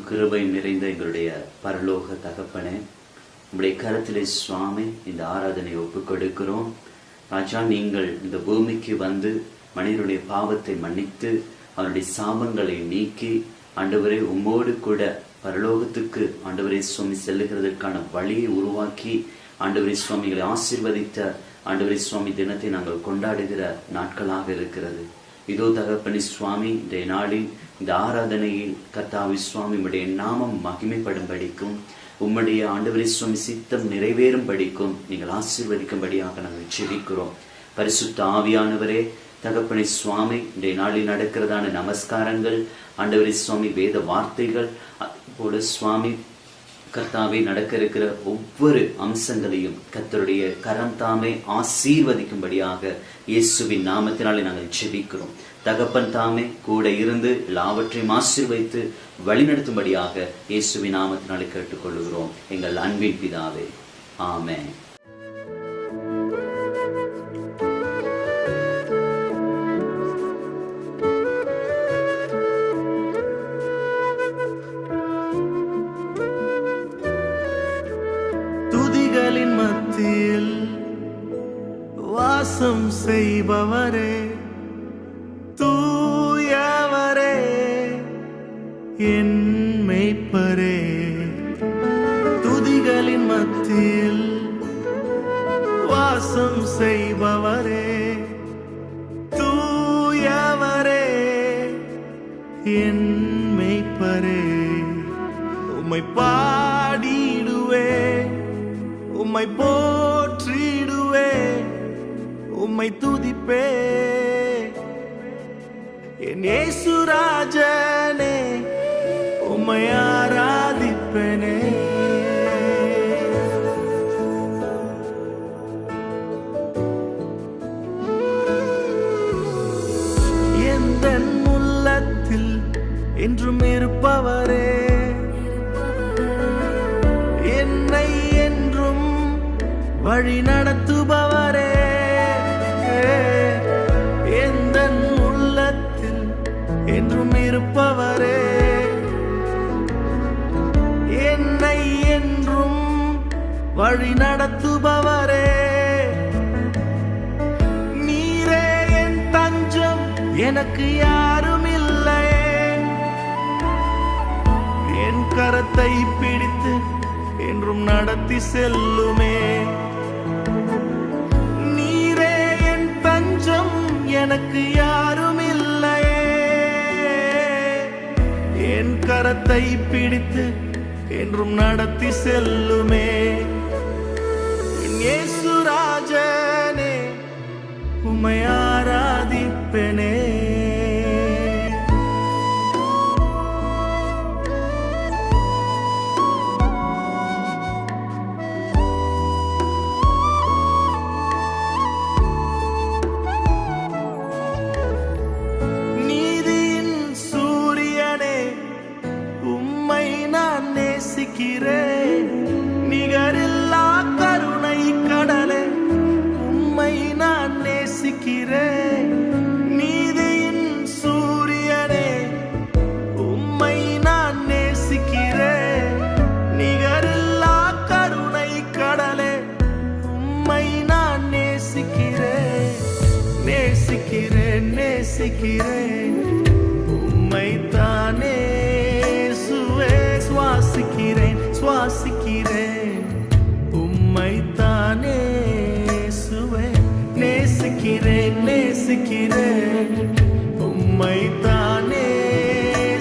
கிருபை நிறைந்த எங்களுடைய பரலோக தகப்பனே, உங்களுடைய கரத்திலே சுவாமி இந்த ஆராதனை ஒப்புக் கொடுக்கிறோம். ராஜா, நீங்கள் இந்த பூமிக்கு வந்து மனிதனுடைய பாவத்தை மன்னித்து அவனுடைய சாபங்களை நீக்கி ஆண்டவரே உம்மோடு கூட பரலோகத்துக்கு ஆண்டவரே சுவாமி செல்லுகிறதற்கான வழியை உருவாக்கி ஆண்டவரே சுவாமிகளை ஆசீர்வதித்த ஆண்டவரே சுவாமி தினத்தை நாங்கள் கொண்டாடுகிற நாட்களாக இருக்கிறது. இதோ தகப்பனே சுவாமி, இன்றைய நாளில் இந்த ஆராதனையில் கர்த்தாவே சுவாமி உம்முடைய நாமம் மகிமைப்படும் படிக்கும், உம்முடைய ஆண்டவரே சுவாமி சித்தம் நிறைவேறும் படிக்கும் நீங்கள் ஆசீர்வதிக்கும்படியாக நாங்கள் ஜெபிக்கிறோம். பரிசுத்த ஆவியானவரே தகப்பனே சுவாமி, இன்றைய நாளில் நடக்கிறதான நமஸ்காரங்கள் ஆண்டவரே சுவாமி வேத வார்த்தைகள் போல சுவாமி கர்த்தாவே நடக்க இருக்கிற ஒவ்வொரு அம்சங்களையும் கர்த்தருடைய கரம் தாமே ஆசீர்வதிக்கும்படியாக இயேசுவின் நாமத்தினாலே நாங்கள் ஜெபிக்கிறோம். தகப்பன் தாமே கூட இருந்து எல்லாவற்றையும் ஆசீர்வதித்து வழிநடத்தும்படியாக இயேசுவின் நாமத்தினாலே கேட்டுக்கொள்கிறோம் எங்கள் அன்பின் பிதாவே, ஆமென். துதிகளின் மத்தியில் வாசம் செய்பவரே, தூயவரே, என் மேய்ப்பரே. துதிகளின் மத்தியில் வாசம் செய்பவரே, தூயவரே, என் மேய்ப்பரே. உம்மை பாடிடுவே, உம்மை போற்றிடுவே, உம்மை துதிப்பே என் இயேசு ராஜனே, உம்மை ஆராதிப்பேனே. எந்தன் உள்ளத்தில் என்றும் இருப்பவரே, என்னை என்றும் வழி நடத்துபவரே. எந்தன் உள்ளத்தில் என்றும் இருப்பவரே, என்னை என்றும் வழி நடத்துபவரே. நீரே என் தஞ்சம், எனக்கு யாரும் இல்லை. என் கரத்தை பிடித்து என்றும் நடத்தி செல்லுமே. நீரே என் தஞ்சம், எனக்கு யாரும் இல்லை. என் கரத்தை பிடித்து என்றும் நடத்தி செல்லுமே. இயேசு ராஜனே, உம்மை ஆராதிப்பேனே. நீதியின் சூரியனே, உம்மை நான் நேசிக்கிறேன். நிகரில்லா கருணை கடலே, உம்மை நான் நேசிக்கிறேன். நீதியின் சூரியனே, உம்மை நான் நேசிக்கிறேன். நிகரில்லா கருணை கடலே, உம்மை நான் நேசிக்கிறேன். நேசிக்கிறேன், நேசிக்கிறேன், உம்மை தானே சுவே. சுவாசிக்கிறேன், சுவாசிக்கிறேன், உம்மை தானே சுவே. நேசிக்கிறேன், நேசிக்கிறேன், உம்மை தானே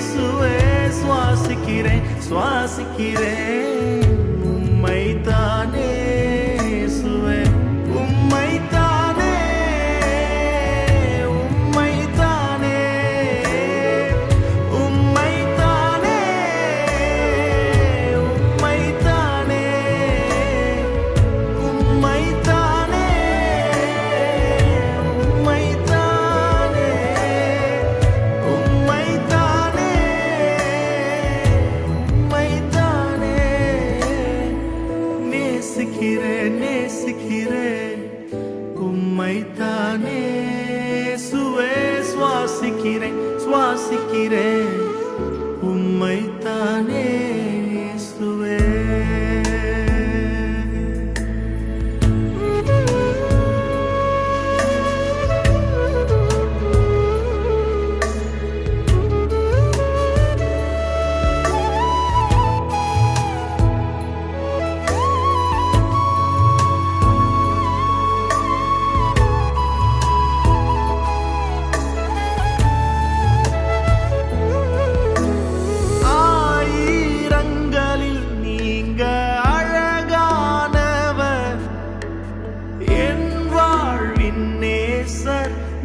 சுவே. சுவாசிக்கிறேன், சுவாசிக்கிறேன், உம்மை தானே சுவே. உம்மை தானே, உம்மை தானே, உம்மை தானே, உம்மை தானே, உம்மை தானே, உம்மை தானே, உம்மை தானே, உம்மை தானே.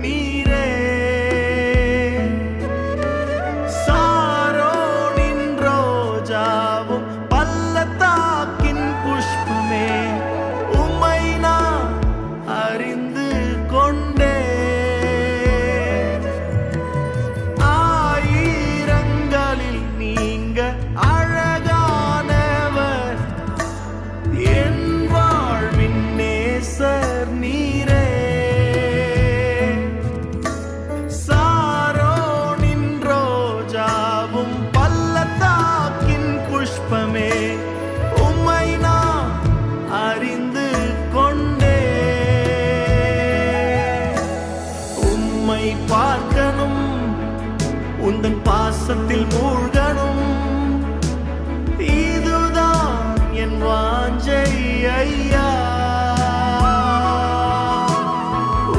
நீரே. சாரோனின் ரோஜாவும் பள்ளத்தாக்கின் புஷ்பமே, உம்மை நான் அறிந்து கொண்டேன். ஆயிரங்களில் நீங்க அழகானவர், என் வாழ்வின் நேசர் நீரே. சாரோனின் ரோஜாவும் பள்ளத்தாக்கின் புஷ்பமே, உம்மை நான் அறிந்து கொண்டேன். உம்மை பார்க்கணும், உந்தன் பாசத்தில் மூழ்கணும், இதுதான் என் வாஞ்சை ஐயா.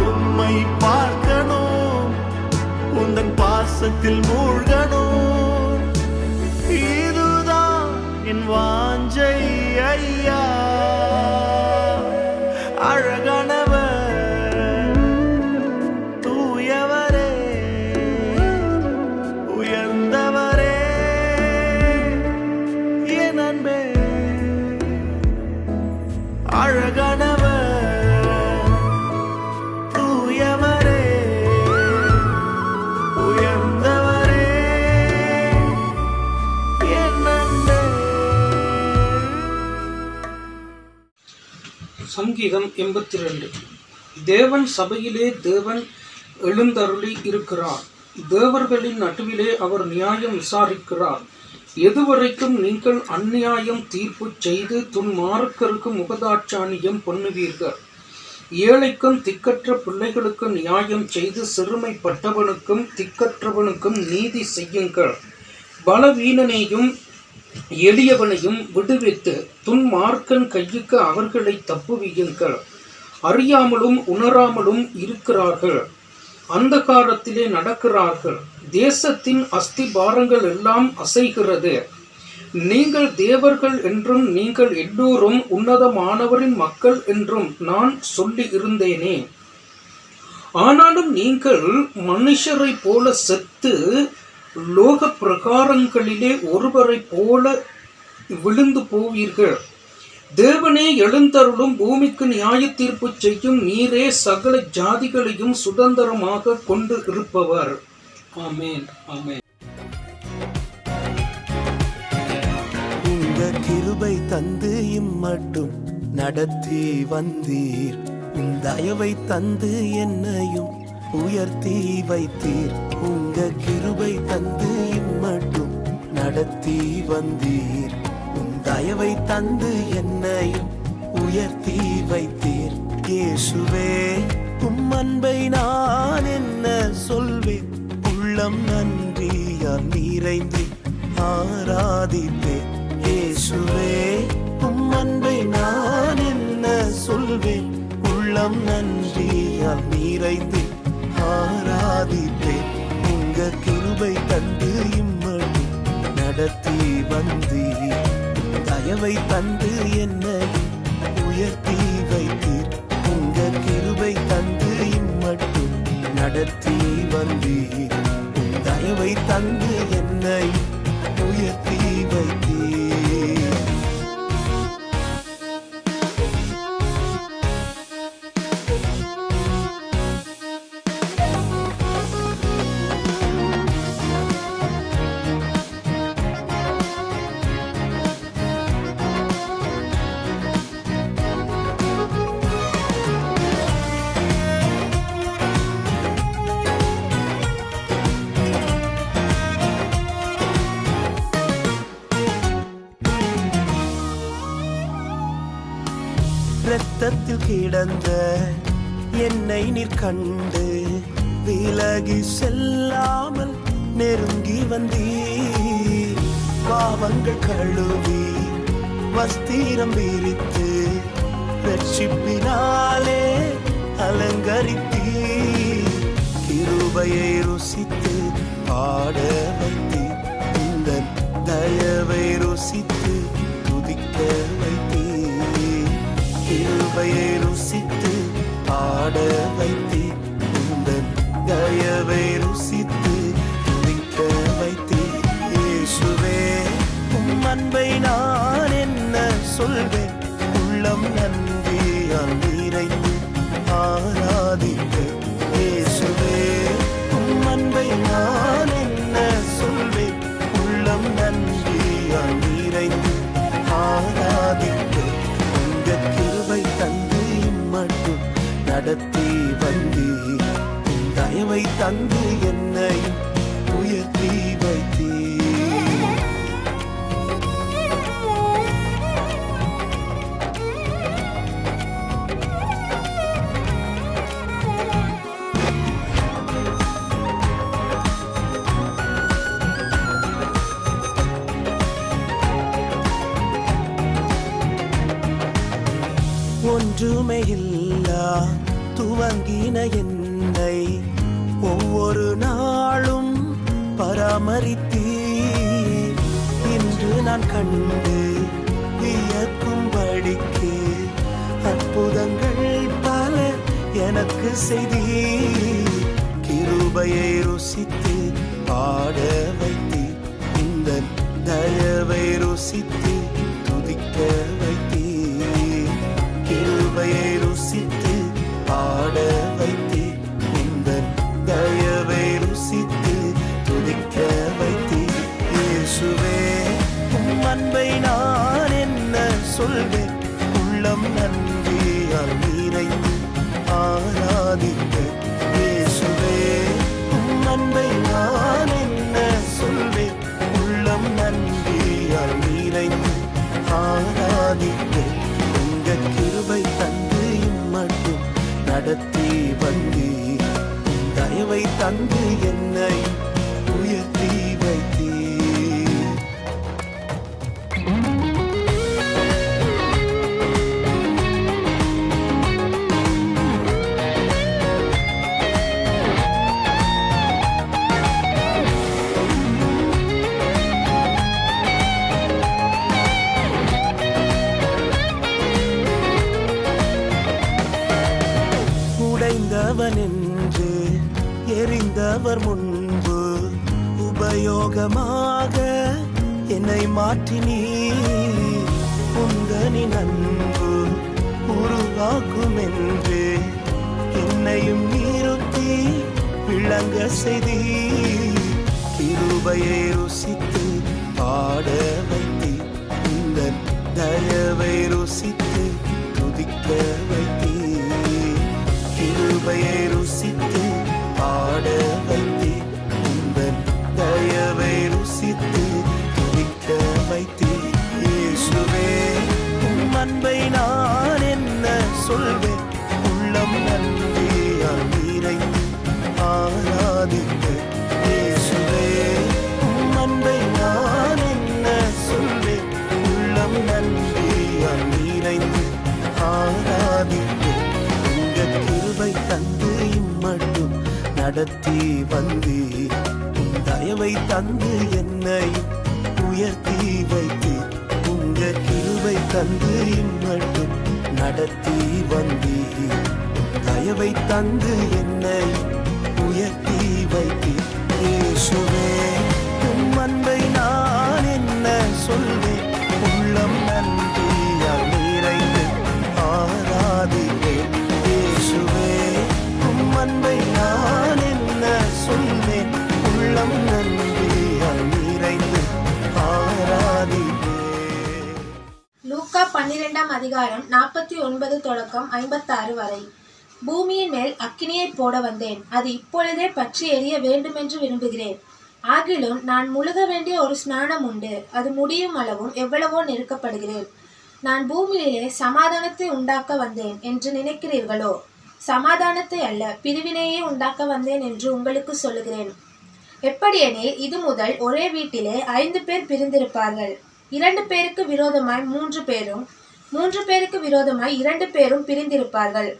உம்மை பார்க்கணும், உந்தன் பாசத்தில் மூழ்கணும், இதுதான் என் வாஞ்சை ஐயா. அழகானவர், தூயவரே, உயர்ந்தவரே, என் அன்பே. அழகானவர், தூயவரே, உயர்ந்தவரே, என் அன்பே. சங்கீதம் 82. தேவன் சபையிலே தேவன் எழுந்தருளி இருக்கிறார். தேவர்களின் நடுவிலே அவர் நியாயம் விசாரிக்கிறார். எதுவரைக்கும் நீங்கள் அந்நியாயம் தீர்ப்பு செய்து துன்மார்க்கருக்கு முகதாட்சாணியம் பண்ணுவீர்கள்? ஏழைக்கும் திக்கற்ற பிள்ளைகளுக்கு நியாயம் செய்து சிறுமைப்பட்டவனுக்கும் திக்கற்றவனுக்கும் நீதி செய்யுங்கள். பலவீனனையும் எளியவனையும் விடுவித்து துன்மார்க்கன் கையுக்கு அவர்களை தப்புவியுங்கள். அறியாமலும் உணராமலும் இருக்கிறார்கள், அந்தகாரத்திலே நடக்கிறார்கள். தேசத்தின் அஸ்திபாரங்கள் எல்லாம் அசைகிறது. நீங்கள் தேவர்கள் என்றும் நீங்கள் எல்லோரும் உன்னதமானவரின் மக்கள் என்றும் நான் சொல்லி இருந்தேனே. ஆனாலும் நீங்கள் மனுஷரை போல செத்து லோக பிரகாரங்களிலே ஒருவரை போல விழுந்து போவீர்கள். தேவனே எழுந்தருளும், பூமிக்கு நியாய தீர்ப்பு செய்யும் நீரே சகல ஜாதிகளையும் சுதந்திரமாக கொண்டு இருப்பவர். ஆமென், ஆமென். உங்க கிருபை தந்து இம்மட்டும் நடத்தி வந்தீர், உன் தயவை தந்து என்னையும் உயர்த்தி வைத்தீர். உங்க கிருபை தந்து இம்மட்டும் நடத்தி வந்தீர், உன் தயவை தந்து என்னையும் உயர்த்தி வைத்தீர். இயேசுவே, உம் அன்பை நான் என்ன சொல்வேன்? உள்ளம் நன்றியால் நிறைந்து ஆராதிப்பேன். இயேசுவே, உம் அன்பை நான் என்ன சொல்வேன்? உள்ளம் நன்றியால் நிறைந்து ஆராதிப்பேன். உங்க கிருபை தந்து இம்மடி நடத்தி வந்தீர், தயவை தந்து என்னை உயர்த்தி வைத்தீர். உங்க கிருபை தந்து இம்மட்டும் நடத்தி வந்தீர், தயவை தந்து என்னை உயர்த்தி வைத்தீர். இரத்தத்தில் கிடந்த என்னை நீர் கண்டு விலகி செல்லாமல் நெருங்கி வந்தீர். பாவங்கள் கழுவி வஸ்திரம் விரித்து ரட்சிப்பினாலே அலங்கரித்தீர். கிருபையை ருசித்து பாட வைத்தீர், உந்தன் தயவை ருசித்து துதிக்க வைத்தீர். கிருபையை ருசித்து பாட வைத்தீர், உந்தன் ஆராதிக்க இயேசுவே உம் அன்பை நான் என்ன சொல்வேன் உள்ளம் நன்றியால் நிறைந்து ஆராதிக்க உங்க கிருபை தந்து இம்மட்டும் நடத்தி வந்தீர் உம் தயவை தந்து என்னையும் உயர்த்தி வைத்தீர் ஒன்றுமே இல்லா துவங்கின என்னை ஒவ்வொரு நாளும் பராமரித்தீர் இன்று நான் கண்டு வியக்கும்படிக்கு அற்புதங்கள் பல எனக்கு செய்தீர் கிருபையை ருசித்து பாட வைத்தீர் இந்த தயவை ருசித்து துதிக்க வைத்தீர் கிருபையை ருசித்து பாட வைத்தீர் இந்த தயவை ருசித்து துதிக்க வைத்தீர் இயேசுவே உம் அன்பை நான் என்ன சொல்வேன் உள்ளம் நன்றியால் நிறைந்து ஆராதிக்க இயேசுவே உம் அன்பை நான் என்ன சொல்வேன் உள்ளம் நன்றியால் நிறைந்து ஆராதிக்க உங்க கிருபை தந்து இம்மட்டும் நடத்தி வந்தீர் உம் தயவை தந்து என்னை உயர்த்தி வைத்தீர் உடைந்தவன் என்று எரிந்தவர் முன்பு உபயோகமாக என்னை மாற்றினீர் உந்தனின் அன்பு உருவாக்கும் என்று என்னையும் நிறுத்தி விளங்க செய்தீர் கிருபையை ருசித்து பாட வைத்தீர் இந்த தயவை ருசித்து துதிக்க வைத்தீர் கிருபையை ருசித்து பாட வைத்தீர் இந்த தயவை ருசித்து துதிக்க வைத்தீர் இயேசுவே உம் அன்பை நான் என்ன சொல்வேன் உள்ளம் நன்றியால் நிறைந்து ஆராதிக்க இயேசுவே உம் அன்பை நான் என்ன சொல்வேன் உள்ளம் நன்றியால் நிறைந்து ஆராதிக்க உங்க கிருபை தந்து இம்மட்டும் நடத்தி வந்தீர் உம் தயவை தந்து என்னை உயர்த்தி வைத்தீர் உங்க கிருபை தந்து இம்மட்டும் நடத்தி வந்தீர் தயவை தந்து என்னை உயர்த்தி வைத்தீர் இயேசுவே உம் அன்பை நான் என்ன சொல்வேன் உள்ளம் நன்றியால் நிறைந்து ஆராதிப்பேன் இயேசுவே உம் அன்பை நான் என்ன சொல்வேன் உள்ளம் நன்றியால் நிறைந்து ஆராதிப்பேன். லூக்கா 12 அதிகாரம் 49 தொடக்கம் 56 வரை. பூமியின் மேல் அக்கினியை போட வந்தேன், அது இப்பொழுதே பற்றி எரிய வேண்டுமென்று விரும்புகிறேன். ஆகிலும் நான் முழுக வேண்டிய ஒரு ஸ்நானம் உண்டு, அது முடியும் அளவும் எவ்வளவோ நெருக்கப்படுகிறேன். நான் பூமியிலே சமாதானத்தை உண்டாக்க வந்தேன் என்று நினைக்கிறீர்களோ? சமாதானத்தை அல்ல, பிரிவினையே உண்டாக்க வந்தேன் என்று உங்களுக்கு சொல்லுகிறேன். எப்படியெனில் இது முதல் ஒரே வீட்டிலே 5 பேர் பிரிந்திருப்பார்கள், 2 பேருக்கு விரோதமாய் 3 பேரும், 3 பேருக்கு விரோதமாய் 2 பேரும் பிரிந்திருப்பார்கள்.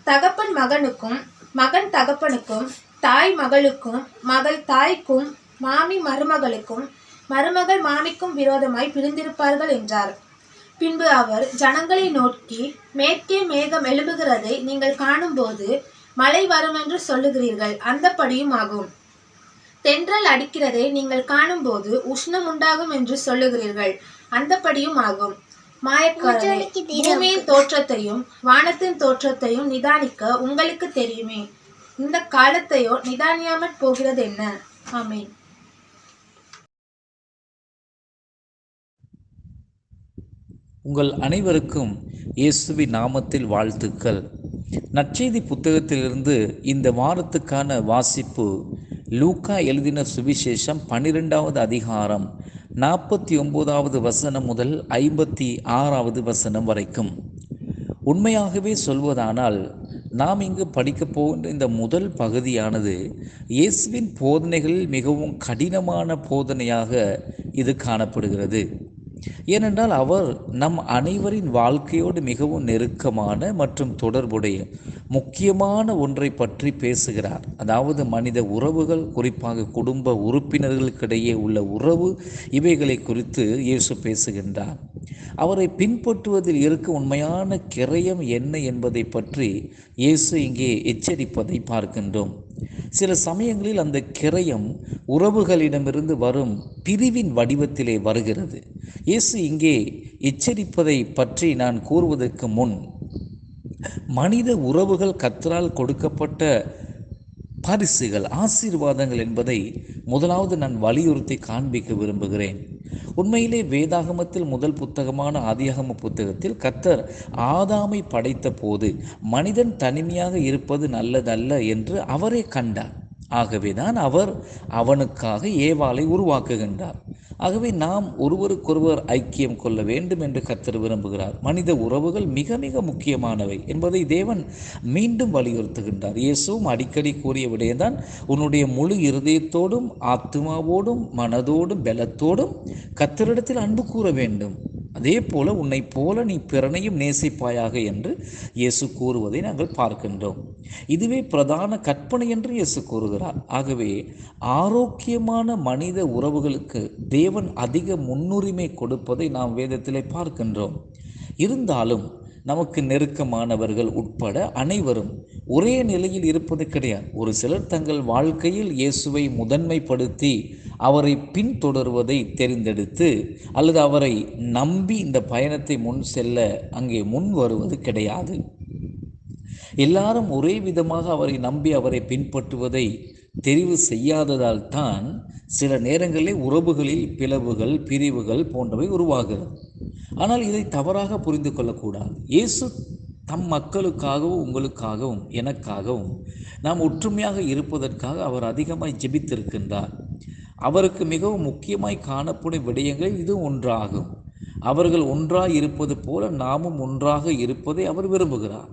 தகப்பன் மகனுக்கும், மகன் தகப்பனுக்கும், தாய் மகளுக்கும், மகள் தாய்க்கும், மாமி மருமகளுக்கும், மருமகள் மாமிக்கும் விரோதமாய் பிரிந்திருப்பார்கள் என்றார். பின்பு அவர் ஜனங்களை நோக்கி, மேற்கே மேகம் எழும்புகிறதை நீங்கள் காணும்போது மழை வரும் என்று சொல்லுகிறீர்கள், அந்தப்படியும் ஆகும். தென்றல் அடிக்கிறதை நீங்கள் காணும்போது உஷ்ணம் உண்டாகும் என்று சொல்லுகிறீர்கள், அந்தப்படியும் ஆகும். மாயக்காரரே, பூமியின் தோற்றத்தையும் வானத்தின் தோற்றத்தையும் நிதானிக்க உங்களுக்கு தெரியுமே. இந்த காலத்தையோ நிதானியாமற் போகிறது என்ன? ஆமென். உங்கள் அனைவருக்கும் இயேசுவின் நாமத்தில் வாழ்த்துக்கள். நற்செய்தி புத்தகத்திலிருந்து இந்த வாரத்துக்கான வாசிப்பு லூக்கா எழுதின சுவிசேஷம் 12வது அதிகாரம் 49வது வசனம் முதல் 56வது வசனம் வரைக்கும். உண்மையாகவே சொல்வதானால் நாம் இங்கு படிக்கப் போகின்ற இந்த முதல் பகுதியானது இயேசுவின் போதனைகளில் மிகவும் கடினமான போதனையாக இது காணப்படுகிறது. ஏனென்றால் அவர் நம் அனைவரின் வாழ்க்கையோடு மிகவும் நெருக்கமான மற்றும் தொடர்புடைய முக்கியமான ஒன்றை பற்றி பேசுகிறார். அதாவது மனித உறவுகள், குறிப்பாக குடும்ப உறுப்பினர்களுக்கிடையே உள்ள உறவு, இவைகளை குறித்து இயேசு பேசுகின்றார். அவரை பின்பற்றுவதில் இருக்க உண்மையான கிரயம் என்ன என்பதை பற்றி இயேசு இங்கே எச்சரிப்பதை பார்க்கின்றோம். சில சமயங்களில் அந்த கிரயம் உறவுகளிடமிருந்து வரும் பிரிவின் வடிவத்திலே வருகிறது. இயேசு இங்கே எச்சரிப்பதை பற்றி நான் கூறுவதற்கு முன், மனித உறவுகள் கர்த்தரால் கொடுக்கப்பட்ட பரிசுகள், ஆசீர்வாதங்கள் என்பதை முதலாவது நான் வலியுறுத்தி காண்பிக்க விரும்புகிறேன். உண்மையிலே வேதாகமத்தில் முதல் புத்தகமான ஆதியாகம புத்தகத்தில் கர்த்தர் ஆதாமை படைத்த போது மனிதன் தனிமையாக இருப்பது நல்லதல்ல என்று அவரே கண்டார். ஆகவேதான் அவர் அவனுக்காக ஏவாளை உருவாக்குகின்றார். ஆகவே நாம் ஒருவருக்கொருவர் ஐக்கியம் கொள்ள வேண்டும் என்று கர்த்தர் விரும்புகிறார். மனித உறவுகள் மிக மிக முக்கியமானவை என்பதை தேவன் மீண்டும் வலியுறுத்துகின்றார். இயேசுவும் அடிக்கடி கூறிய விடயம்தான், உன்னுடைய முழு இருதயத்தோடும் ஆத்துமாவோடும் மனதோடும் பலத்தோடும் கர்த்தரிடத்தில் அன்பு கூற வேண்டும். அதே போல உன்னை போல நீ பிறனையும் நேசிப்பாயாக என்று இயேசு கூறுவதை நாங்கள் பார்க்கின்றோம். இதுவே பிரதான கற்பனை என்று இயேசு கூறுகிறார். ஆகவே ஆரோக்கியமான மனித உறவுகளுக்கு தேவன் அதிக முன்னுரிமை கொடுப்பதை நாம் வேதத்திலே பார்க்கின்றோம். இருந்தாலும் நமக்கு நெருக்கமானவர்கள் உட்பட அனைவரும் ஒரே நிலையில் இருப்பது கிடையாது. ஒரு சிலர் தங்கள் வாழ்க்கையில் இயேசுவை முதன்மைப்படுத்தி அவரை பின்தொடர்வதை தெரிந்தெடுத்து அல்லது அவரை நம்பி இந்த பயணத்தை முன் செல்ல அங்கே முன் வருவது கிடையாது. எல்லாரும் ஒரே விதமாக அவரை நம்பி அவரை பின்பற்றுவதை தெரிவு செய்யாததால் தான் சில நேரங்களில் உறவுகளில் பிளவுகள், பிரிவுகள் போன்றவை உருவாகிறது. ஆனால் இதை தவறாக புரிந்து கொள்ளக்கூடாது. இயேசு தம் மக்களுக்காகவும் உங்களுக்காகவும் எனக்காகவும் நாம் ஒற்றுமையாக இருப்பதற்காக அவர் அதிகமாய் ஜெபித்திருக்கின்றார். அவருக்கு மிகவும் முக்கியமாய் காணப்படும் விடயங்கள் இது ஒன்றாகும். அவர்கள் ஒன்றாய் இருப்பது போல நாமும் ஒன்றாக இருப்பதை அவர் விரும்புகிறார்.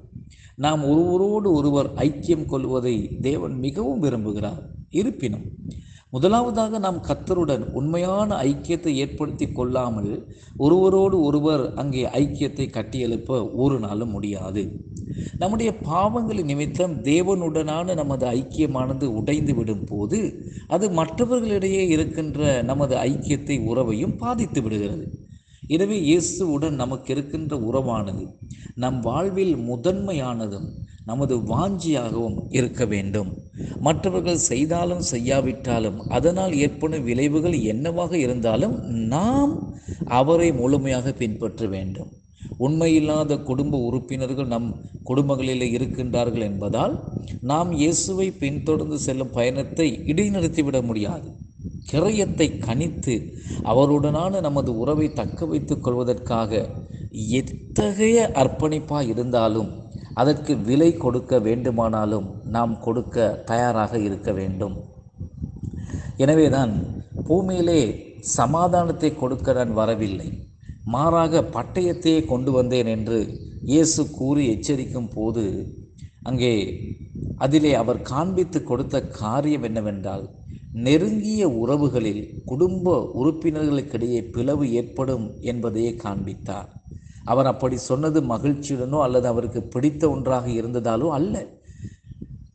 நாம் ஒருவரோடு ஒருவர் ஐக்கியம் கொள்வதை தேவன் மிகவும் விரும்புகிறார். இருப்பினும் முதலாவதாக நாம் கர்த்தருடன் உண்மையான ஐக்கியத்தை ஏற்படுத்தி கொள்ளாமல் ஒருவரோடு ஒருவர் அங்கே ஐக்கியத்தை கட்டியெழுப்ப ஒரு நாளும் முடியாது. நம்முடைய பாவங்களின் நிமித்தம் தேவனுடனான நமது ஐக்கியமானது உடைந்து விடும் போது அது மற்றவர்களிடையே இருக்கின்ற நமது ஐக்கியத்தை, உறவையும் பாதித்து விடுகிறது. எனவே இயேசுவுடன் நமக்கு இருக்கின்ற உறவானது நம் வாழ்வில் முதன்மையானதும் நமது வாஞ்சியாகவும் இருக்க வேண்டும். மற்றவர்கள் செய்தாலும் செய்யாவிட்டாலும் அதனால் ஏற்படும் விளைவுகள் என்னவாக இருந்தாலும் நாம் அவரை முழுமையாக பின்பற்ற வேண்டும். உண்மையில்லாத குடும்ப உறுப்பினர்கள் நம் குடும்பங்களில் இருக்கின்றார்கள் என்பதால் நாம் இயேசுவை பின்தொடர்ந்து செல்லும் பயணத்தை இடைநிறுத்திவிட முடியாது. கிரயத்தை கணித்து அவருடனான நமது உறவை தக்க வைத்துக் கொள்வதற்காக எத்தகைய அர்ப்பணிப்பாக இருந்தாலும் அதற்கு விலை கொடுக்க வேண்டுமானாலும் நாம் கொடுக்க தயாராக இருக்க வேண்டும். எனவேதான் பூமியிலே சமாதானத்தை கொடுக்க நான் வரவில்லை, மாறாக பட்டயத்தையே கொண்டு வந்தேன் என்று இயேசு கூறி எச்சரிக்கும் போது அங்கே அதிலே அவர் காண்பித்து கொடுத்த காரியம் என்னவென்றால், நெருங்கிய உறவுகளில் குடும்ப உறுப்பினர்களுக்கிடையே பிளவு ஏற்படும் என்பதையே காண்பித்தார். அவர் அப்படி சொன்னது மகிழ்ச்சியுடனோ அல்லது அவருக்கு பிடித்த ஒன்றாக இருந்ததாலோ அல்ல.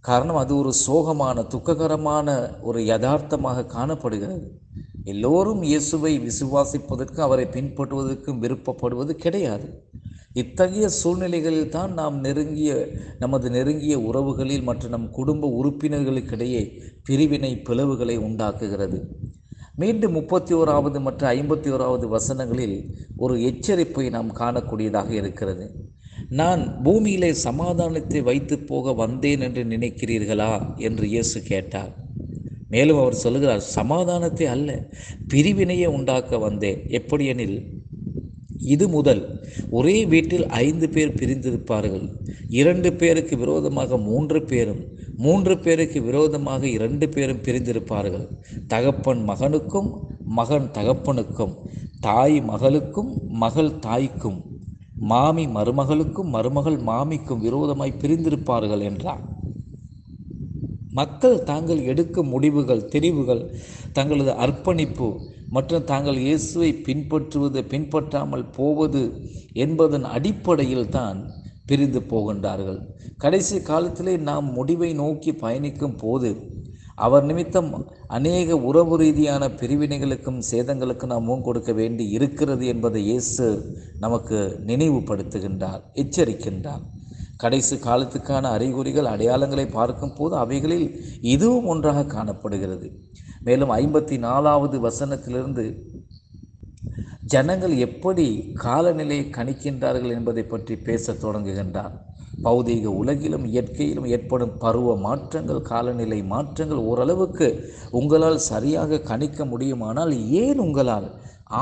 காரணம், அது ஒரு சோகமான துக்ககரமான ஒரு யதார்த்தமாக காணப்படுகிறது. எல்லோரும் இயேசுவை விசுவாசிப்பதற்கு அவரை பின்பற்றுவதற்கும் விருப்பப்படுவது கிடையாது. இத்தகைய சூழ்நிலைகளில் தான் நாம் நமது நெருங்கிய உறவுகளில் மற்றும் நம் குடும்ப உறுப்பினர்களுக்கிடையே பிரிவினை, பிளவுகளை உண்டாக்குகிறது. மீண்டும் 31வது மற்றும் 51வது வசனங்களில் ஒரு எச்சரிப்பை நாம் காணக்கூடியதாக இருக்கிறது. நான் பூமியிலே சமாதானத்தை வைத்து போக வந்தேன் என்று நினைக்கிறீர்களா என்று இயேசு கேட்டார். மேலும் அவர் சொல்லுகிறார், சமாதானத்தை அல்ல, பிரிவினையை உண்டாக்க வந்தேன். எப்படியெனில், இது முதல் ஒரே வீட்டில் 5 பேர் பிரிந்திருப்பார்கள். 2 பேருக்கு விரோதமாக 3 பேரும், 3 பேருக்கு விரோதமாக 2 பேரும் பிரிந்திருப்பார்கள். தகப்பன் மகனுக்கும், மகன் தகப்பனுக்கும், தாய் மகளுக்கும், மகள் தாய்க்கும், மாமி மருமகளுக்கும், மருமகள் மாமிக்கும் விரோதமாய் பிரிந்திருப்பார்கள் என்றார். மக்கள் தாங்கள் எடுக்கும் முடிவுகள், தெரிவுகள், தங்களது அர்ப்பணிப்பு மற்றும் தாங்கள் இயேசுவை பின்பற்றாமல் போவது என்பதன் அடிப்படையில் தான் பிரிந்து போகின்றார்கள். கடைசி காலத்திலே நாம் முடிவை நோக்கி பயணிக்கும் போது அவர் நிமித்தம் அநேக உறவு ரீதியான பிரிவினைகளுக்கும் சேதங்களுக்கும் நாம் முன் கொடுக்க வேண்டி இருக்கிறது என்பதை இயேசு நமக்கு நினைவுபடுத்துகின்றார், எச்சரிக்கின்றார். கடைசி காலத்துக்கான அறிகுறிகள், அடையாளங்களை பார்க்கும் போது அவைகளில் இதுவும் ஒன்றாக காணப்படுகிறது. மேலும் 54வது வசனத்திலிருந்து ஜனங்கள் எப்படி காலநிலையை கணிக்கின்றார்கள் என்பதை பற்றி பேசத் தொடங்குகின்றார். பௌதீக உலகிலும் இயற்கையிலும் ஏற்படும் பருவ மாற்றங்கள், காலநிலை மாற்றங்கள் ஓரளவுக்கு உங்களால் சரியாக கணிக்க முடியுமானால், ஏன் உங்களால்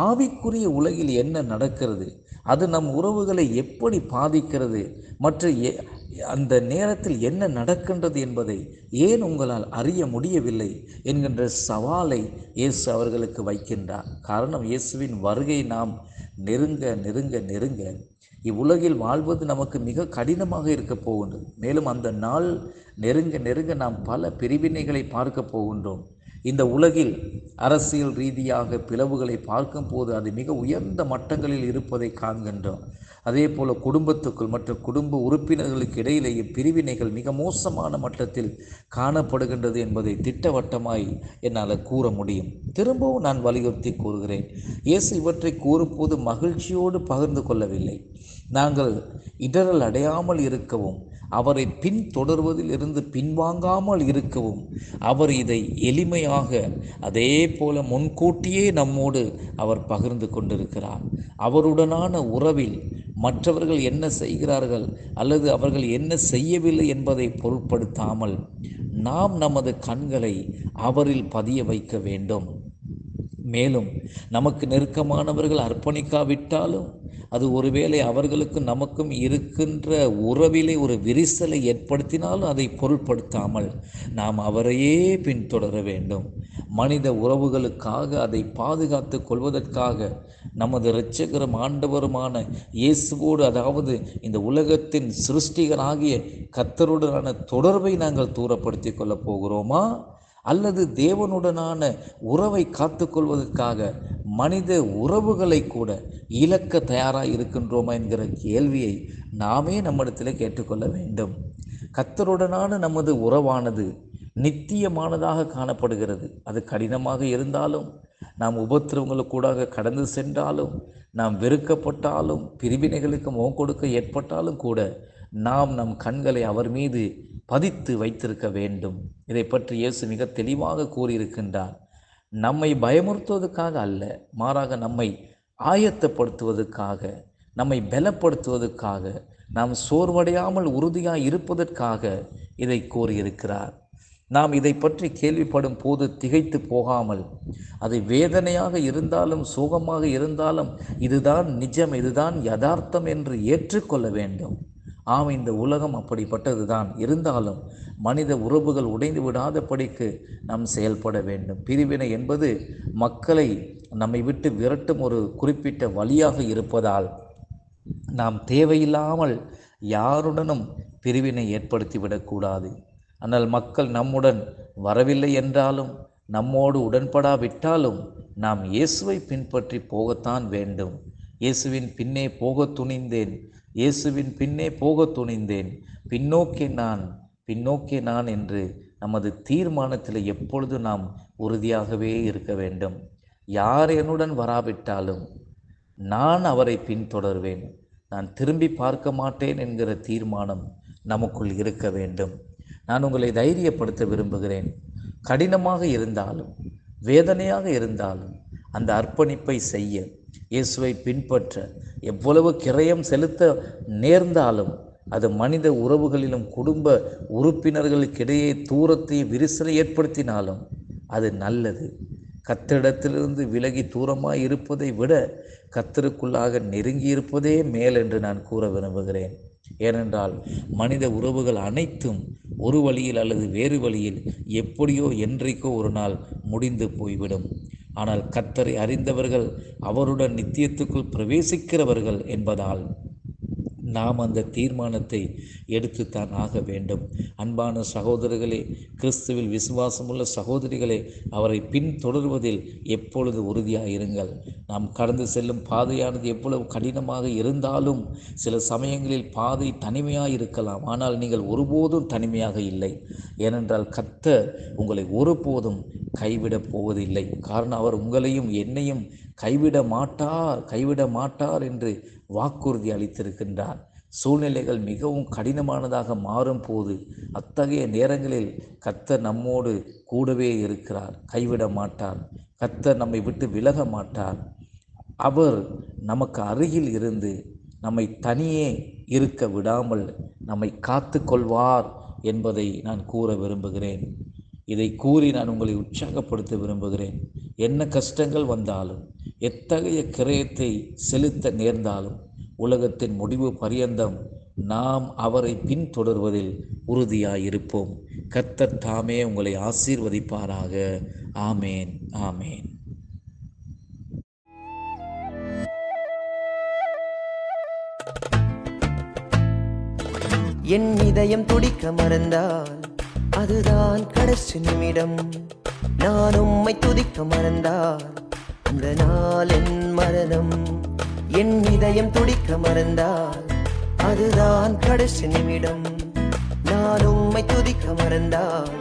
ஆவிக்குரிய உலகில் என்ன நடக்கிறது, அது நம் உறவுகளை எப்படி பாதிக்கிறது, மற்ற அந்த நேரத்தில் என்ன நடக்கின்றது என்பதை ஏன் உங்களால் அறிய முடியவில்லை என்கின்ற சவாலை இயேசு அவர்களுக்கு வைக்கின்றார். காரணம், இயேசுவின் வருகை நாம் நெருங்க இவ்வுலகில் வாழ்வது நமக்கு மிக கடினமாக இருக்க போகின்றது. மேலும் அந்த நாள் நெருங்க நாம் பல பிரிவினைகளை பார்க்க போகின்றோம். இந்த உலகில் அரசியல் ரீதியாக பிளவுகளை பார்க்கும் போது அது மிக உயர்ந்த மட்டங்களில் இருப்பதை காண்கின்றோம். அதே போல குடும்பத்துக்குள் மற்றும் குடும்ப உறுப்பினர்களுக்கு இடையிலேயே பிரிவினைகள் மிக மோசமான மட்டத்தில் காணப்படுகின்றது என்பதை திட்டவட்டமாய் என்னால் கூற முடியும். திரும்பவும் நான் வலியுறுத்தி கூறுகிறேன், இயேசு இவற்றை கூறும்போது மகிழ்ச்சியோடு பகிர்ந்து கொள்ளவில்லை. நாங்கள் இடரல் அடையாமல் இருக்கவும், அவரை பின்தொடர்வதில் இருந்து பின்வாங்காமல் இருக்கவும் அவர் இதை எளிமையாக அதே போல முன்கூட்டியே நம்மோடு அவர் பகிர்ந்து கொண்டிருக்கிறார். அவருடனான உறவில் மற்றவர்கள் என்ன செய்கிறார்கள் அல்லது அவர்கள் என்ன செய்யவில்லை என்பதை பொருட்படுத்தாமல் நாம் நமது கண்களை அவரில் பதிய வைக்க வேண்டும். மேலும் நமக்கு நெருக்கமானவர்கள் அர்ப்பணிக்காவிட்டாலும் அது ஒருவேளை அவர்களுக்கு நமக்கும் இருக்கின்ற உறவிலே ஒரு விரிசலை ஏற்படுத்தினாலும் அதை பொருட்படுத்தாமல் நாம் அவரையே பின்தொடர வேண்டும். மனித உறவுகளுக்காக, அதை பாதுகாத்து கொள்வதற்காக நமது இரட்சகரும் ஆண்டவருமான இயேசுவோடு, அதாவது இந்த உலகத்தின் சிருஷ்டிகராகிய கர்த்தருடனான தொடர்பை நாங்கள் தூரப்படுத்தி கொள்ளப் போகிறோமா, அல்லது தேவனுடனான உறவை காத்து கொள்வதற்காக மனித உறவுகளை கூட இழக்க தயாராக இருக்கின்றோமா என்கிற கேள்வியை நாமே நம்மிடத்தில் கேட்டுக்கொள்ள வேண்டும். கர்த்தருடனான நமது உறவானது நித்தியமானதாக காணப்படுகிறது. அது கடினமாக இருந்தாலும், நாம் உபத்திரவங்களுக்கூடாக கடந்து சென்றாலும், நாம் வெறுக்கப்பட்டாலும், பிரிவினைகளுக்கு முகம் கொடுக்க ஏற்பட்டாலும் கூட நாம் நம் கண்களை அவர் மீது பதித்து வைத்திருக்க வேண்டும். இதை பற்றி இயேசு மிக தெளிவாக கூறியிருக்கின்றார். நம்மை பயமுறுத்துவதற்காக அல்ல, மாறாக நம்மை ஆயத்தப்படுத்துவதற்காக, நம்மை பலப்படுத்துவதற்காக, நாம் சோர்வடையாமல் உறுதியாக இருப்பதற்காக இதை கூறியிருக்கிறார். நாம் இதை பற்றி கேள்விப்படும் போது திகைத்து போகாமல், அது வேதனையாக இருந்தாலும் சோகமாக இருந்தாலும் இதுதான் நிஜம், இதுதான் யதார்த்தம் என்று ஏற்றுக்கொள்ள வேண்டும். ஆம், இந்த உலகம் அப்படிப்பட்டது தான். இருந்தாலும் மனித உறவுகள் உடைந்து விடாதபடிக்கு நாம் செயல்பட வேண்டும். பிரிவினை என்பது மக்களை நம்மை விட்டு விரட்டும் ஒரு குறிப்பிட்ட வழியாக இருப்பதால் நாம் தேவையில்லாமல் யாருடனும் பிரிவினை ஏற்படுத்திவிடக்கூடாது. ஆனால் மக்கள் நம்முடன் வரவில்லை என்றாலும், நம்மோடு உடன்படாவிட்டாலும் நாம் இயேசுவை பின்பற்றி போகத்தான் வேண்டும். இயேசுவின் பின்னே போக துணிந்தேன், இயேசுவின் பின்னே போக துணிந்தேன், பின்னோக்கே நான் என்று நமது தீர்மானத்தில் எப்பொழுது நாம் உறுதியாகவே இருக்க வேண்டும். யார் என்னுடன் வராவிட்டாலும் நான் அவரை பின்தொடர்வேன், நான் திரும்பி பார்க்க மாட்டேன் என்கிற தீர்மானம் நமக்குள் இருக்க வேண்டும். நான் உங்களை தைரியப்படுத்த விரும்புகிறேன். கடினமாக இருந்தாலும், வேதனையாக இருந்தாலும் அந்த அர்ப்பணிப்பை செய்ய, இயேசுவை பின்பற்ற, எவ்வளவு கிரயம் செலுத்த நேர்ந்தாலும், அது மனித உறவுகளிலும் குடும்ப உறுப்பினர்களுக்கிடையே தூரத்தை விரிசலை ஏற்படுத்தினாலும் அது நல்லது. கர்த்தரிடத்திலிருந்து விலகி தூரமாய் இருப்பதை விட கர்த்தருக்குள்ளாக நெருங்கி இருப்பதே மேல் என்று நான் கூற விரும்புகிறேன். ஏனென்றால் மனித உறவுகள் அனைத்தும் ஒரு வழியில் அல்லது வேறு வழியில் எப்படியோ என்றைக்கோ ஒரு நாள் முடிந்து போய்விடும். ஆனால் கர்த்தரை அறிந்தவர்கள் அவருடன் நித்தியத்துக்குள் பிரவேசிக்கிறவர்கள் என்பதால் நாம் அந்த தீர்மானத்தை எடுத்துத்தான் ஆக வேண்டும். அன்பான சகோதரர்களே, கிறிஸ்துவில் விசுவாசமுள்ள சகோதரிகளே, அவரை பின்தொடர்வதில் எப்பொழுது உறுதியாயிருங்கள். நாம் கடந்து செல்லும் பாதையானது எவ்வளவு கடினமாக இருந்தாலும் சில சமயங்களில் பாதை தனிமையாக இருக்கலாம். ஆனால் நீங்கள் ஒருபோதும் தனிமையாக இல்லை. ஏனென்றால் கர்த்தர் உங்களை ஒருபோதும் கைவிடப் போவதில்லை. காரணம், அவர் உங்களையும் என்னையும் கைவிட மாட்டார் என்று வாக்குறுதி அளித்திருக்கின்றார். சூழ்நிலைகள் மிகவும் கடினமானதாக மாறும் போது அத்தகைய நேரங்களில் கர்த்தர் நம்மோடு கூடவே இருக்கிறார். கைவிட மாட்டார். கர்த்தர் நம்மை விட்டு விலக மாட்டார். அவர் நமக்கு அருகில் இருந்து நம்மை தனியே இருக்க விடாமல் நம்மை காத்து கொள்வார் என்பதை நான் கூற விரும்புகிறேன். இதை கூறி நான் உங்களை உற்சாகப்படுத்த விரும்புகிறேன். என்ன கஷ்டங்கள் வந்தாலும், எத்தகைய கிரயத்தை செலுத்த நேர்ந்தாலும், உலகத்தின் முடிவு பரியந்தம் நாம் அவரை பின்தொடர்வதில் உறுதியாயிருப்போம். கர்த்தர் தாமே உங்களை ஆசீர்வதிப்பாராக. ஆமேன், ஆமேன். என் இதயம் துடிக்க மறந்தால் அதுதான் கடைசி நிமிடம். நான் உம்மை துதிக்க மறந்தால் அந்த நாள் என் மரணம். என் இதயம் துடிக்க மறந்தால் அதுதான் கடைசி நிமிடம். நான் உம்மை துதிக்க மறந்தால்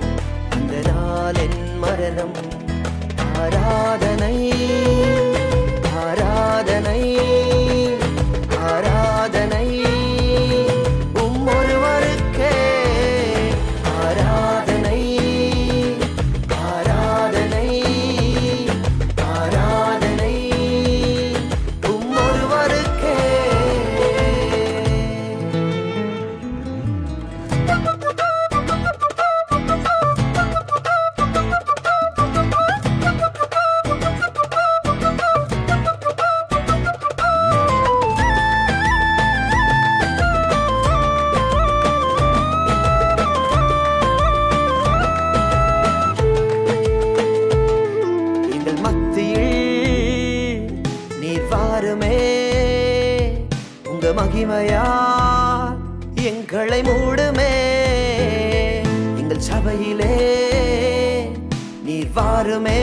அந்த நாள் என் மரணம். ஆராதனை ஆராதனை ஆராதனை மகிமையால் எங்களை மூடுமே. எங்கள் சபையிலே நீர் வாருமே.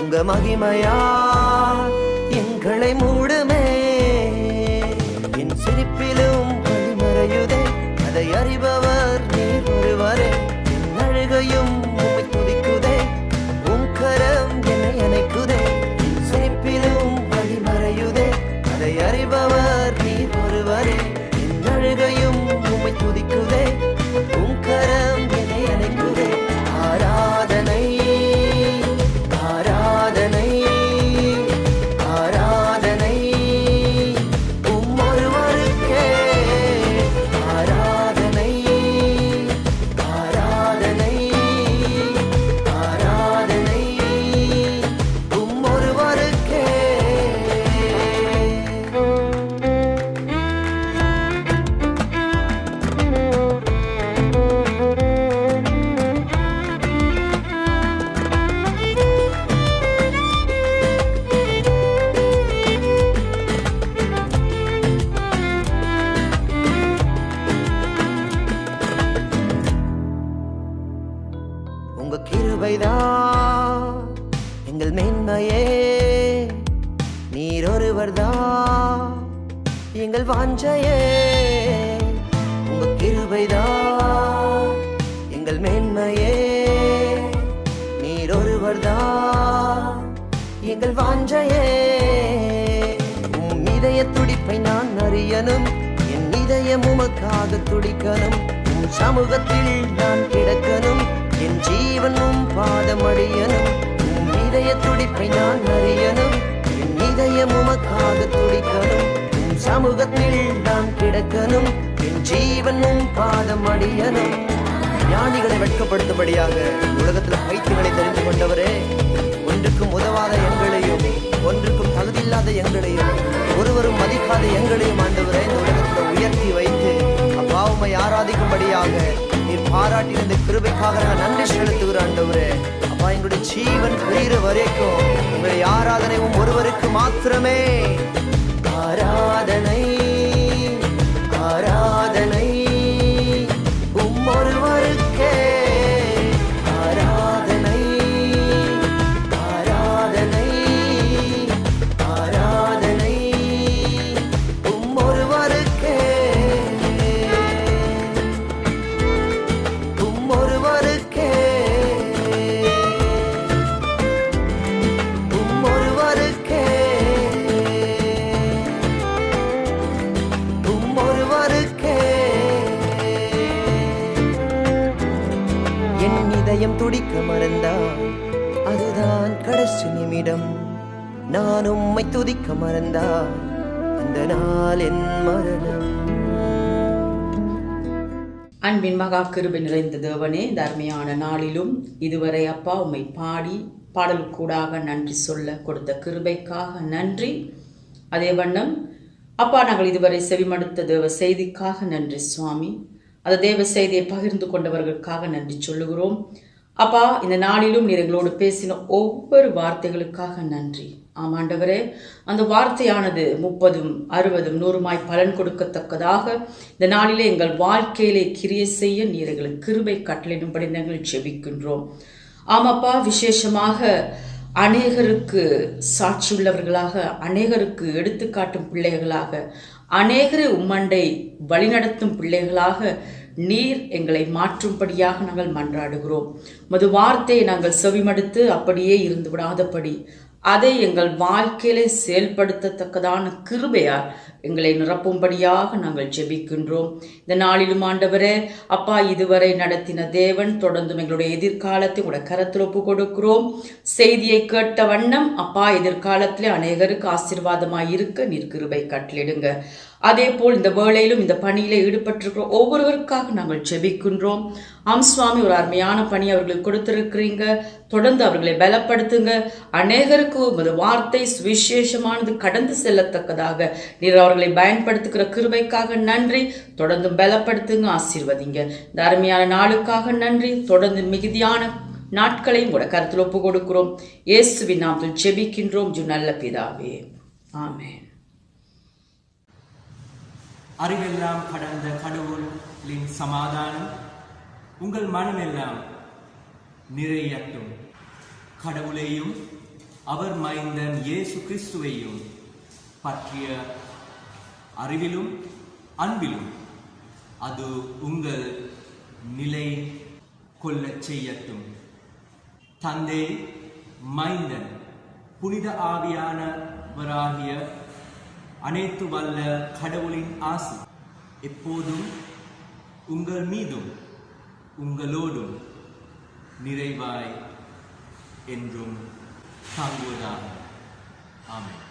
உங்க மகிமையால் எங்களை மூடுமே. என் சிரிப்பிலும் வழிமறையுதே, அதை அறிபவர் நீர் ஒருவரே. என் அழுகையும் உம்மை துதிக்குதே, உம் கரம் என்னை அணைக்குதே. என் சிரிப்பிலும் வழிமறையுதே, அதை அறிபவர் நீர் ஒருவரே. என் அழுகையும் உம்மை துதிக்குதே, உம் கரம் என்னை அணைக்குதே. ஆராதனை ஆராதனை ஆராதனை உம் ஒருவருக்கே. ஆராதனை ஆராதனை ஆராதனை உம் ஒருவருக்கே. உங்க கிருபைதான் எங்கள் மேன்மையே. நீர் ஒருவர்தான் எங்கள் வாஞ்சையே. உங்க கிருபைதான் எங்கள் மேன்மையே. நீர் ஒருவர்தான் எங்கள் வாஞ்சையே. உம் இதய துடிப்பை நான் அறியணும். என் இதயம் உமக்காக துடிக்கணும். உம் சமூகத்தில் நான் கிடக்கணும். என் என் ஜீவனும் பாதமடியனும் உம் இதய துடிப்பை நான் அறியனும் என் இதயம் உமக்காக துடிக்கணும் உம் சமூகத்தில் நான் கிடக்கணும் என் ஜீவனும் பாதமடியனும். ஞானிகளை வெட்கப்படுத்தும்படியாக உலகத்தில் பைத்தியங்களை தெரிந்து கொண்டவரே, ஒன்றுக்கும் உதவாத எங்களையும் ஒன்றுக்கும் தகுதியில்லாத எங்களையும் ஒருவரும் மதிக்காத எங்களையும் ஆண்டவரே இந்த உலகத்தில் உயர்த்தி வைத்து அப்பாவுமை ஆராதிக்கும்படியாக நீர் பாராட்டின இந்த கிருபைக்காக நாங்கள் நன்றி செலுத்துகிற ஆண்டவரே. அப்பா, எங்களுடைய ஜீவன் பிரிகிற வரைக்கும் உங்களுடைய ஆராதனையும் ஒருவருக்கு மாத்திரமே. ஆராதனை ஆராதனை ஒருவருக்கே. ஆராதனை ஆராதனை ஆராதனை ஒருவருக்கே ஒருவருக்கே ஒருவருக்கே ஒருவருக்கே. என் இதயம் துடிக்க மறந்தால் அதுதான் கடைசி நிமிடம். நான் உம்மை துதிக்க மறந்தால் அந்த நாள் என் மரணம். அன்பின் மகா கிருபை நிறைந்த தேவனே, இந்த அருமையான நாளிலும் இதுவரை அப்பா உம்மை பாடி பாடலுக்கூடாக நன்றி சொல்ல கொடுத்த கிருபைக்காக நன்றி. அதே வண்ணம் அப்பா, நாங்கள் இதுவரை செவிமடுத்த தேவ செய்திக்காக நன்றி சுவாமி. அந்த தேவ செய்தியை பகிர்ந்து கொண்டவர்களுக்காக நன்றி சொல்லுகிறோம். அப்பா, இந்த நாளிலும் நீர் எங்களோடு பேசின ஒவ்வொரு வார்த்தைகளுக்காக நன்றி. ஆமாண்டவரே, அந்த வார்த்தையானது 30, 60, 100 பலன் கொடுக்கத்தக்கதாக இந்த நாளிலே எங்கள் வாழ்க்கையிலே கிரியை செய்ய நீர் எங்களுக்கு கிருபை கட்டளையிடும்படி நாங்கள் ஜெபிக்கின்றோம். ஆமாப்பா, விசேஷமாக அநேகருக்கு சாட்சியுள்ளவர்களாக, அநேகருக்கு எடுத்துக்காட்டும் பிள்ளைகளாக, அநேகரை உம்மண்டை வழிநடத்தும் பிள்ளைகளாக நீர் எங்களை மாற்றும்படியாக நாங்கள் மன்றாடுகிறோம். மது வார்த்தையை நாங்கள் செவிமடுத்து அப்படியே இருந்து விடாதபடி அதை எங்கள் வாழ்க்கையிலே செயல்படுத்தத்தக்கதான கிருபையால் எங்களை நிரப்பும்படியாக நாங்கள் ஜெபிக்கின்றோம். இந்த நாளிலும் ஆண்டவரே அப்பா, இதுவரை நடத்தின தேவன் தொடர்ந்தும் எங்களுடைய எதிர்காலத்தை உங்களுடைய கரத்தில் ஒப்பு கொடுக்கிறோம். செய்தியை கேட்ட வண்ணம் அப்பா, எதிர்காலத்திலே அநேகருக்கு ஆசீர்வாதமாய் இருக்க நீர் கிருபை கட்டளிடுங்க. அதே போல் இந்த வேளையிலும் இந்த பணியிலே ஈடுபட்டிருக்கிற ஒவ்வொருவருக்காக நாங்கள் ஜெபிக்கின்றோம். சுவாமி, ஒரு அருமையான பணி அவர்களுக்கு கொடுத்திருக்கிறீங்க. தொடர்ந்து அவர்களை பலப்படுத்துங்க. அநேகருக்கு வார்த்தை சுவிசேஷமானது கடந்து செல்லத்தக்கதாக நீர் அவர்களை பயன்படுத்துகிற கிருபைக்காக நன்றி. தொடர்ந்து பலப்படுத்துங்க, ஆசீர்வதிங்க. இந்த அருமையான நாளுக்காக நன்றி. தொடர்ந்து மிகுதியான நாட்களையும் கூட கருத்தில் ஒப்பு கொடுக்கிறோம். இயேசுவின் நாமத்தில் ஜெபிக்கின்றோம் நல்ல பிதாவே, ஆமென். அறிவெல்லாம் கடந்த கடவுளின் சமாதானம் உங்கள் மனமெல்லாம் நிறையட்டும். கடவுளையும் அவர் மைந்தன் இயேசு கிறிஸ்துவையும் பற்றிய அறிவிலும் அன்பிலும் அது உங்கள் நிலை கொள்ளச் செய்யட்டும். தந்தை, மைந்தன், புனித ஆவியானவராகிய அனைத்து வல்ல கடவுளின் ஆசி எப்போதும் உங்கள் மீதும் உங்களோடும் நிறைவாய் என்றும் தாங்குவதாக. ஆமென்.